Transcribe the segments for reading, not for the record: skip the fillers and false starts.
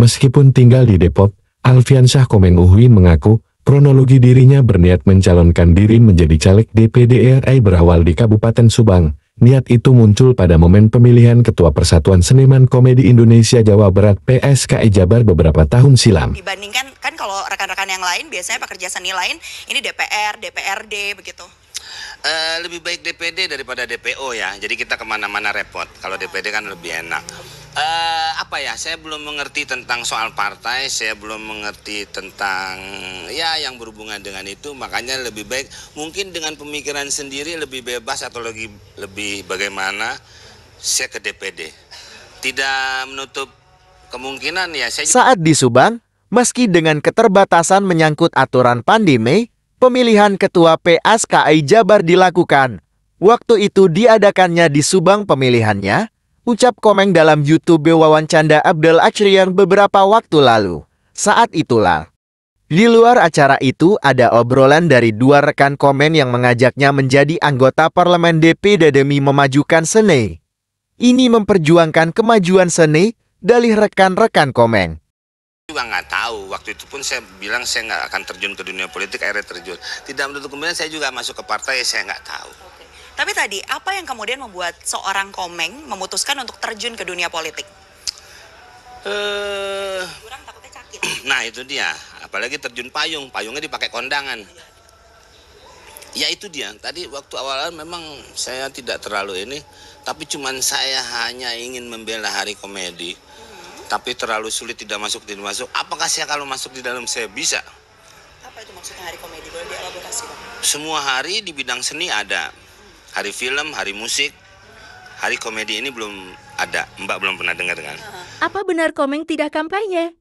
Meskipun tinggal di Depok, Alfiansyah Komeng Uhwin mengaku, kronologi dirinya berniat mencalonkan diri menjadi caleg DPD RI berawal di Kabupaten Subang. Niat itu muncul pada momen pemilihan Ketua Persatuan Seniman Komedi Indonesia Jawa Barat PSKI Jabar beberapa tahun silam. Dibandingkan kan kalau rekan-rekan yang lain biasanya pekerja seni lain ini DPR, DPRD begitu. Lebih baik DPD daripada DPO ya. Jadi kita kemana-mana repot. Kalau DPD kan lebih enak. Saya belum mengerti tentang soal partai, saya belum mengerti tentang ya yang berhubungan dengan itu. Makanya lebih baik mungkin dengan pemikiran sendiri lebih bebas atau lebih bagaimana saya ke DPD. Tidak menutup kemungkinan ya saya. Saat di Subang, meski dengan keterbatasan menyangkut aturan pandemi, pemilihan Ketua PSKI Jabar dilakukan. Waktu itu diadakannya di Subang pemilihannya, ucap Komeng dalam YouTube wawancara Abdel Achrian beberapa waktu lalu. Saat itulah, di luar acara itu ada obrolan dari dua rekan Komeng yang mengajaknya menjadi anggota parlemen DPD demi memajukan seni. Ini memperjuangkan kemajuan seni, dalih rekan-rekan Komeng. Juga nggak tahu, waktu itu pun saya bilang saya nggak akan terjun ke dunia politik, akhirnya terjun. Tidak menutup kemungkinan saya juga masuk ke partai, saya nggak tahu. Oke. Tapi tadi, apa yang kemudian membuat seorang Komeng memutuskan untuk terjun ke dunia politik? Kurang takutnya sakit. Nah itu dia, apalagi terjun payung, payungnya dipakai kondangan. Ya itu dia, tadi waktu awal memang saya tidak terlalu ini, tapi cuman saya hanya ingin membela Hari Komedi. Tapi terlalu sulit, tidak masuk. Apakah saya kalau masuk di dalam saya bisa? Apa itu maksudnya Hari Komedi? Boleh dielaborasi, Bang? Semua hari di bidang seni ada. Hari film, hari musik, Hari Komedi ini belum ada. Mbak belum pernah dengar dengan. Apa benar Komeng tidak kampanye?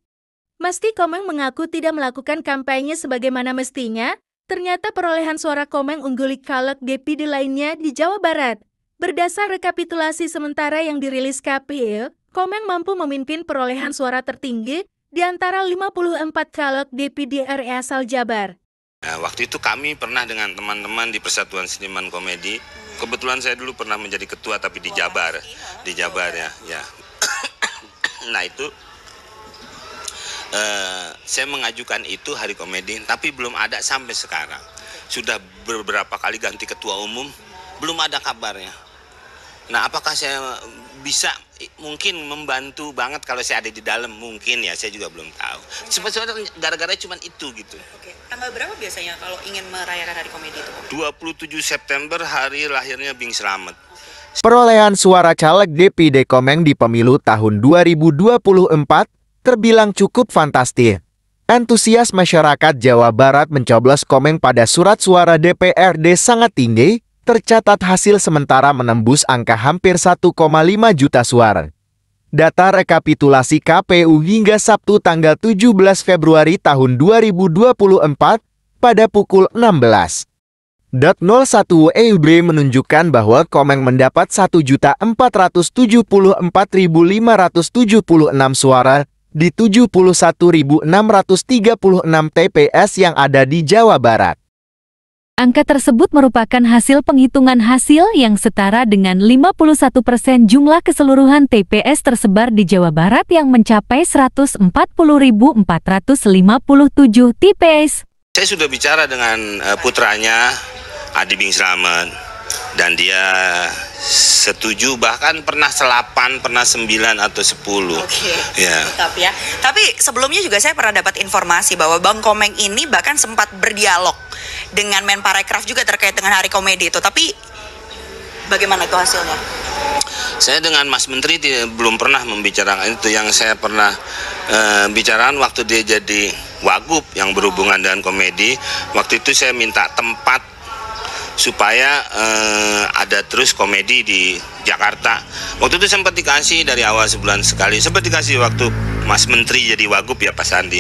Meski Komeng mengaku tidak melakukan kampanye sebagaimana mestinya, ternyata perolehan suara Komeng ungguli caleg DPD lainnya di Jawa Barat. Berdasar rekapitulasi sementara yang dirilis KPU, Komeng mampu memimpin perolehan suara tertinggi di antara 54 caleg DPD RI asal Jabar. Nah, waktu itu kami pernah dengan teman-teman di Persatuan Seniman Komedi. Kebetulan saya dulu pernah menjadi ketua tapi di Jabar, ya. Nah itu saya mengajukan itu Hari Komedi, tapi belum ada sampai sekarang. Sudah beberapa kali ganti ketua umum, belum ada kabarnya. Nah, apakah saya bisa mungkin membantu banget kalau saya ada di dalam? Mungkin ya, saya juga belum tahu. Sebenarnya gara-gara cuma itu gitu. Oke. Tanggal berapa biasanya kalau ingin merayakan Hari Komedi itu? 27 September hari lahirnya Bing Slamet. Perolehan suara caleg DPD Komeng di pemilu tahun 2024 terbilang cukup fantastis. Antusias masyarakat Jawa Barat mencoblos Komeng pada surat suara DPRD sangat tinggi. Tercatat hasil sementara menembus angka hampir 1,5 juta suara. Data rekapitulasi KPU hingga Sabtu tanggal 17 Februari tahun 2024 pada pukul 16.01 WIB menunjukkan bahwa Komeng mendapat 1.474.576 suara di 71.636 TPS yang ada di Jawa Barat. Angka tersebut merupakan hasil penghitungan hasil yang setara dengan 51% jumlah keseluruhan TPS tersebar di Jawa Barat yang mencapai 140.457 TPS. Saya sudah bicara dengan putranya, Adi Bing Slamet, dan dia setuju, bahkan pernah 8, pernah 9 atau 10. Oke, ya. Tetap ya. Tapi sebelumnya juga saya pernah dapat informasi bahwa Bang Komeng ini bahkan sempat berdialog dengan Menparekraf juga terkait dengan Hari Komedi itu. Tapi bagaimana itu hasilnya? Saya dengan Mas Menteri belum pernah membicarakan itu. Yang saya pernah bicarakan waktu dia jadi Wagub yang berhubungan dengan komedi. Waktu itu saya minta tempat supaya ada terus komedi di Jakarta. Waktu itu sempat dikasih dari awal sebulan sekali. Sempat dikasih waktu Mas Menteri jadi Wagub ya Pak Sandi.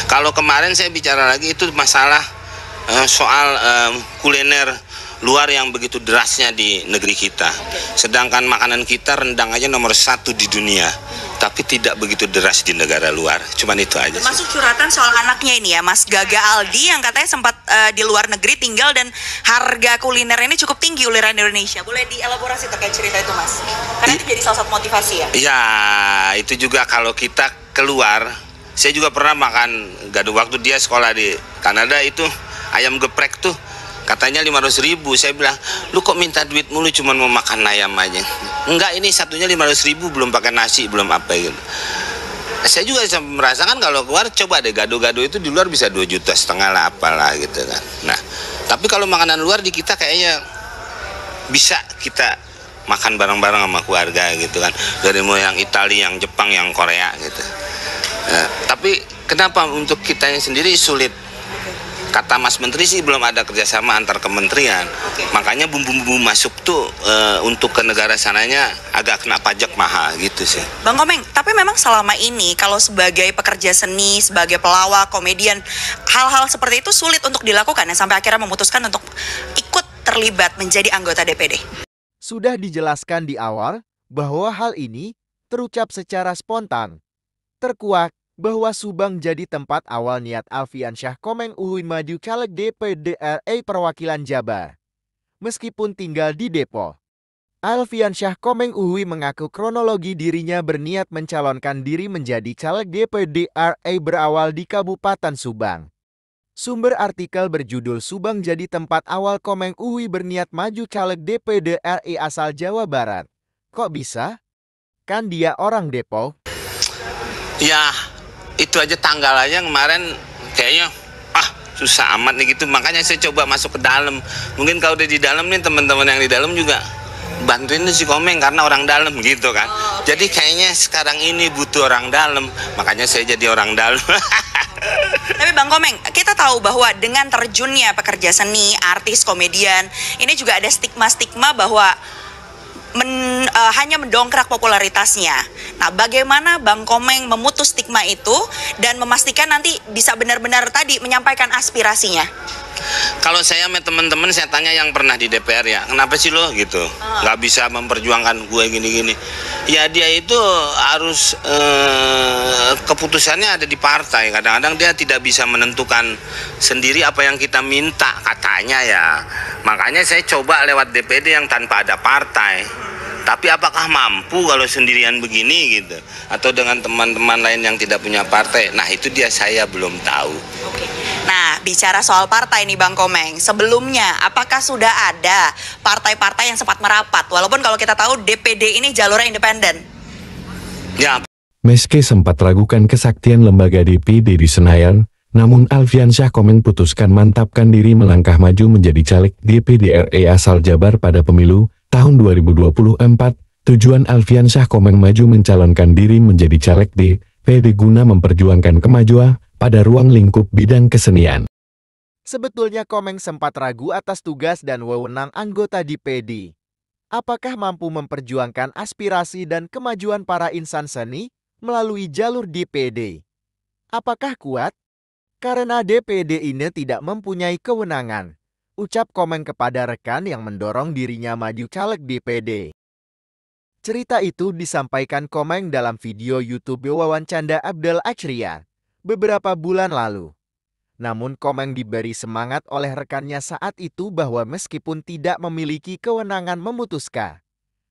Kalau kemarin saya bicara lagi itu masalah soal kuliner luar yang begitu derasnya di negeri kita. Sedangkan makanan kita rendang aja nomor 1 di dunia, tapi tidak begitu deras di negara luar. Cuman itu aja. Masuk curhatan soal anaknya ini ya, Mas Gaga Aldi yang katanya sempat di luar negeri tinggal dan harga kuliner ini cukup tinggi uliran Indonesia. Boleh dielaborasi terkait cerita itu, Mas? Karena itu jadi salah satu motivasi ya. Ya, itu juga kalau kita keluar Saya juga pernah makan gado waktu dia sekolah di Kanada itu, ayam geprek tuh katanya 500.000. Saya bilang, lu kok minta duit mulu cuman mau makan ayam aja? Enggak, ini satunya 500.000 belum pakai nasi, belum apa gitu. Saya juga merasakan kalau keluar, coba deh gado-gado itu di luar bisa 2,5 juta lah apalah gitu kan. Nah, tapi kalau makanan luar di kita kayaknya bisa kita makan bareng-bareng sama keluarga gitu kan. Dari mulai yang Italia, yang Jepang, yang Korea gitu. Tapi kenapa untuk kitanya sendiri sulit? Kata Mas Menteri sih belum ada kerjasama antar kementerian. Makanya bumbu-bumbu masuk tuh untuk ke negara sananya agak kena pajak mahal gitu sih. Bang Komeng, tapi memang selama ini kalau sebagai pekerja seni, sebagai pelawak, komedian, hal-hal seperti itu sulit untuk dilakukan ya, sampai akhirnya memutuskan untuk ikut terlibat menjadi anggota DPD. Sudah dijelaskan di awal bahwa hal ini terucap secara spontan. Terkuak bahwa Subang jadi tempat awal niat Alfiansyah Komeng Uhuy maju caleg DPD RI perwakilan Jabar. Meskipun tinggal di Depok, Alfiansyah Komeng Uhuy mengaku kronologi dirinya berniat mencalonkan diri menjadi caleg DPD RI berawal di Kabupaten Subang. Sumber artikel berjudul Subang jadi tempat awal Komeng Uhuy berniat maju caleg DPD RI asal Jawa Barat. Kok bisa? Kan dia orang Depok. Ya, itu aja tanggal aja kemarin kayaknya susah amat nih gitu. Makanya saya coba masuk ke dalam. Mungkin kalau udah di dalam nih teman-teman yang di dalam juga bantuin si Komeng karena orang dalam gitu kan. Jadi kayaknya sekarang ini butuh orang dalam. Makanya saya jadi orang dalam. Tapi Bang Komeng, kita tahu bahwa dengan terjunnya pekerja seni, artis, komedian, ini juga ada stigma-stigma bahwa hanya mendongkrak popularitasnya. Nah, bagaimana Bang Komeng memutus stigma itu dan memastikan nanti bisa benar-benar tadi menyampaikan aspirasinya? Kalau saya sama teman-teman saya tanya yang pernah di DPR ya, kenapa sih lo gitu nggak bisa memperjuangkan gue gini-gini? Ya dia itu harus keputusannya ada di partai. Kadang-kadang dia tidak bisa menentukan sendiri apa yang kita minta katanya ya. Makanya saya coba lewat DPD yang tanpa ada partai. Tapi apakah mampu kalau sendirian begini gitu? Atau dengan teman-teman lain yang tidak punya partai? Nah itu dia saya belum tahu. Oke. Nah bicara soal partai nih Bang Komeng, sebelumnya apakah sudah ada partai-partai yang sempat merapat? Walaupun kalau kita tahu DPD ini jalurnya independen. Ya. Meski sempat ragukan kesaktian lembaga DPD di Senayan, namun Alfiansyah Komeng putuskan mantapkan diri melangkah maju menjadi caleg DPD RI asal Jabar pada pemilu tahun 2024. Tujuan Alfiansyah Komeng maju mencalonkan diri menjadi caleg DPD guna memperjuangkan kemajuan pada ruang lingkup bidang kesenian. Sebetulnya Komeng sempat ragu atas tugas dan wewenang anggota DPD. Apakah mampu memperjuangkan aspirasi dan kemajuan para insan seni melalui jalur DPD? Apakah kuat? Karena DPD ini tidak mempunyai kewenangan, ucap Komeng kepada rekan yang mendorong dirinya maju caleg DPD. Cerita itu disampaikan Komeng dalam video YouTube wawancara Abdel Achrian beberapa bulan lalu. Namun Komeng diberi semangat oleh rekannya saat itu bahwa meskipun tidak memiliki kewenangan memutuskan,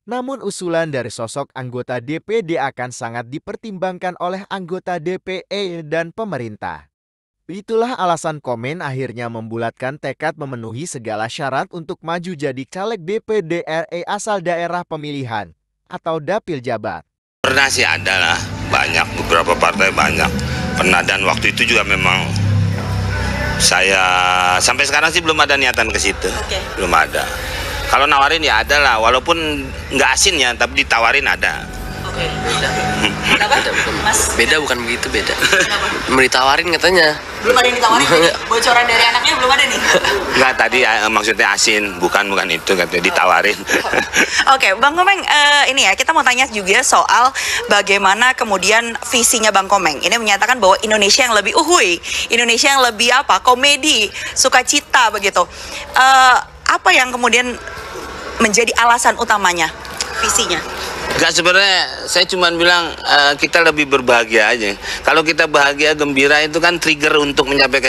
namun usulan dari sosok anggota DPD akan sangat dipertimbangkan oleh anggota DPD dan pemerintah. Itulah alasan Komeng akhirnya membulatkan tekad memenuhi segala syarat untuk maju jadi caleg DPD RI asal daerah pemilihan atau Dapil Jabar. Pernah sih ada lah, banyak, beberapa partai banyak. Pernah dan waktu itu juga memang saya sampai sekarang sih belum ada niatan ke situ. Belum ada. Kalau nawarin ya ada lah, walaupun nggak asin ya, tapi ditawarin ada. Oke, beda. Kenapa? Mas? Beda bukan begitu, beda. Mau ditawarin katanya. Belum ada yang ditawarin nih? Bocoran dari anaknya belum ada nih? Enggak, tadi maksudnya asin, bukan itu katanya ditawarin. Oke, Bang Komeng, ini ya kita mau tanya juga soal bagaimana kemudian visinya Bang Komeng. Ini menyatakan bahwa Indonesia yang lebih uhuy, Indonesia yang lebih komedi, sukacita begitu. Apa yang kemudian menjadi alasan utamanya, visinya? Enggak, sebenarnya saya cuma bilang kita lebih berbahagia aja. Kalau kita bahagia, gembira itu kan trigger untuk mencapai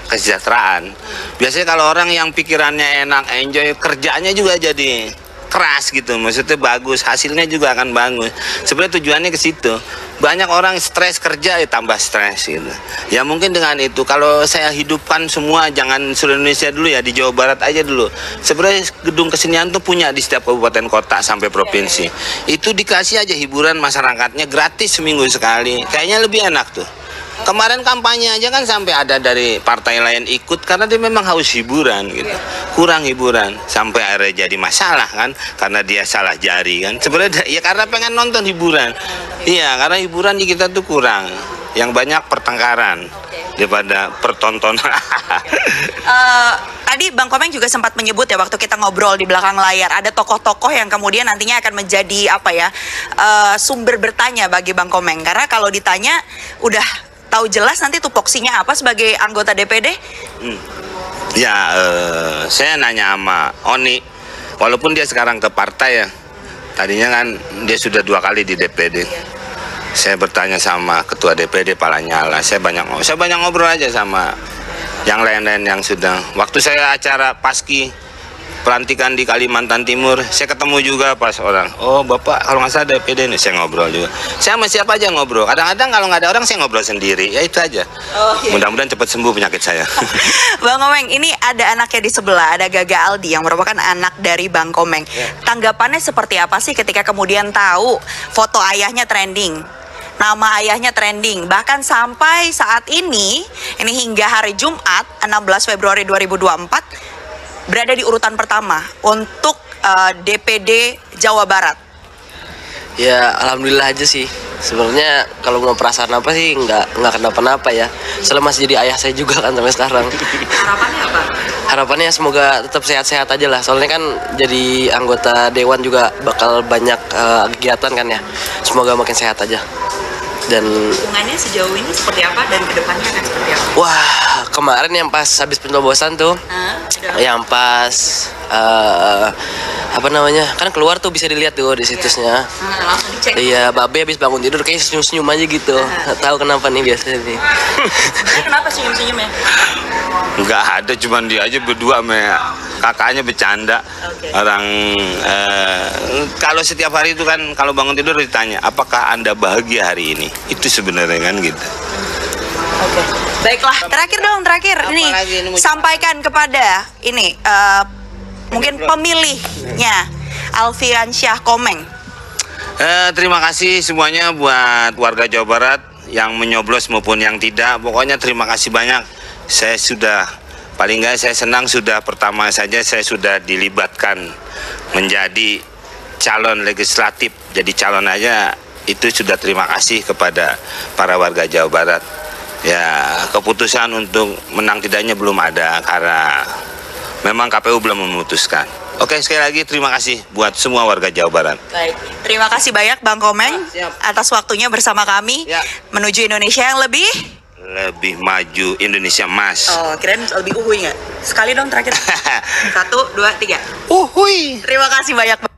kesejahteraan. Biasanya kalau orang yang pikirannya enak, enjoy, kerjanya juga jadi keras gitu, maksudnya bagus, hasilnya juga akan bagus. Sebenarnya tujuannya ke situ. Banyak orang stres kerja ya tambah stres gitu. Ya mungkin dengan itu kalau saya hidupkan semua, jangan seluruh Indonesia dulu ya, di Jawa Barat aja dulu. Sebenarnya gedung kesenian tuh punya di setiap kabupaten kota sampai provinsi. Itu dikasih aja hiburan masyarakatnya gratis seminggu sekali. Kayaknya lebih enak tuh. Kemarin kampanye aja kan sampai ada dari partai lain ikut karena dia memang haus hiburan gitu. Kurang hiburan sampai akhirnya jadi masalah kan karena dia salah jari kan. Sebenarnya ya karena pengen nonton hiburan. Iya, karena hiburan di kita tuh kurang. Yang banyak pertengkaran daripada pertontonan. Tadi Bang Komeng juga sempat menyebut ya waktu kita ngobrol di belakang layar ada tokoh-tokoh yang kemudian nantinya akan menjadi apa ya sumber bertanya bagi Bang Komeng karena kalau ditanya udah tahu jelas nanti tupoksinya apa sebagai anggota DPD? Ya, saya nanya sama Oni, walaupun dia sekarang ke partai ya, tadinya kan dia sudah 2 kali di DPD. Saya bertanya sama ketua DPD Pak Lanyala, saya banyak ngobrol aja sama yang lain-lain yang sudah. Waktu saya acara Paski pelantikan di Kalimantan Timur, saya ketemu juga pas orang, oh Bapak kalau nggak salah DPD nih, saya ngobrol juga. Saya sama siapa aja ngobrol, kadang-kadang kalau nggak ada orang saya ngobrol sendiri, ya itu aja. Mudah-mudahan cepat sembuh penyakit saya. Bang Komeng, ini ada anaknya di sebelah, ada Gaga Aldi yang merupakan anak dari Bang Komeng. Tanggapannya seperti apa sih ketika kemudian tahu foto ayahnya trending? Nama ayahnya trending, bahkan sampai saat ini hingga hari Jumat 16 Februari 2024 berada di urutan pertama untuk DPD Jawa Barat. Ya alhamdulillah aja sih. Sebenarnya kalau mau perasaan apa sih nggak kenapa-napa ya. Soalnya masih jadi ayah saya juga kan sampai sekarang. Harapannya apa? Harapannya semoga tetap sehat-sehat aja lah. Soalnya kan jadi anggota dewan juga bakal banyak kegiatan kan ya. Semoga makin sehat aja. Dan hubungannya sejauh ini seperti apa dan kedepannya akan seperti apa? Wah, kemarin yang pas habis pencoblosan tuh, yang pas apa namanya, kan keluar tuh bisa dilihat tuh di situsnya. Langsung dicek. Iya, Babe habis bangun tidur kayak senyum-senyum aja gitu. Nggak tahu kenapa nih biasanya nih. Kenapa senyum-senyumnya? Nggak ada, cuman dia aja berdua sama kakaknya bercanda. Orang kalau setiap hari itu kan kalau bangun tidur ditanya, apakah Anda bahagia hari ini? Itu sebenarnya kan gitu. Baiklah, terakhir ini sampaikan kepada ini mungkin pemilihnya Alfiansyah Komeng. Terima kasih semuanya buat warga Jawa Barat yang menyoblos maupun yang tidak. Pokoknya terima kasih banyak. Saya sudah, paling nggak saya senang sudah pertama saja saya sudah dilibatkan menjadi calon legislatif. Jadi calon aja itu sudah terima kasih kepada para warga Jawa Barat. Ya, keputusan untuk menang tidaknya belum ada karena memang KPU belum memutuskan. Oke, sekali lagi terima kasih buat semua warga Jawa Barat. Baik, terima kasih banyak Bang Komeng atas waktunya bersama kami menuju Indonesia yang lebih maju, Indonesia Mas. Oh, kirain lebih uhuy nggak? Sekali dong terakhir. 1, 2, 3. Uhuy. Terima kasih banyak.